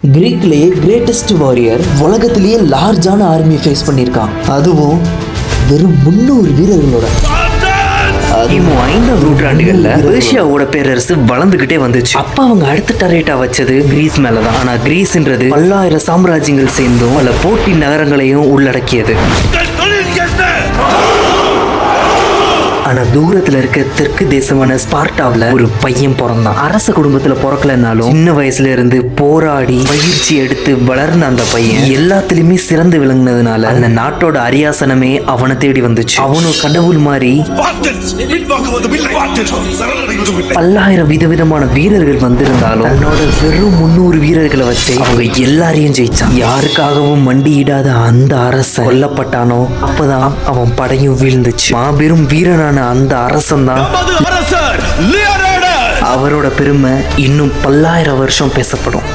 கிரீக்லயே greatest warrior உலகத்திலேயே லார்ஜான ஆர்மியை face பண்ணியிருக்கான். அதுவும் வெறும் 300 வீரர்களோட. கிமு 5ஆம் நூற்றாண்டுகள்ல பெர்ஷியாவோட பேரரசு வளர்ந்துகிட்டே வந்துச்சு. அப்ப அவங்க அடுத்த டார்கெட்டா வச்சது கிரீஸ் மேலதான். ஆனா கிரீஸ்ன்றது பல்லாயிரம் சாம்ராஜ்யங்கள் சேர்ந்தும் பல போட்டி நகரங்களையும் உள்ளடக்கியது. ஆனா தூரத்துல இருக்க தெற்கு தேசமான ஸ்பார்ட்டாவில ஒரு பையன் பிறந்தான். அரச குடும்பத்துல பிறக்கலனாலும் சின்ன வயசுல இருந்து போராடி பயிற்சி எடுத்து வளர்ந்த அந்த பையன் எல்லாத்துலயுமே சிறந்து விளங்குனதுனால அந்த நாட்டோட அரியாசனமே அவனை தேடி வந்துச்சு. அவனும் கடவுள் மாதிரி பல்லாயிரம் விதவிதமான வீரர்கள் வந்திருந்தாலும் தன்னோட வெறும் 300 வீரர்களை வச்சு அவங்க எல்லாரையும் ஜெயிச்சான். யாருக்காகவும் மண்டியிடாத அந்த அரசன் கொல்லப்பட்டானோ அப்பதான் அவன் படையும் வீழ்ந்துச்சு. மாபெரும் வீரனான அந்த அரசன் தான் அவரோட பெருமை இன்னும் பல்லாயிரம் வருஷம் பேசப்படும்.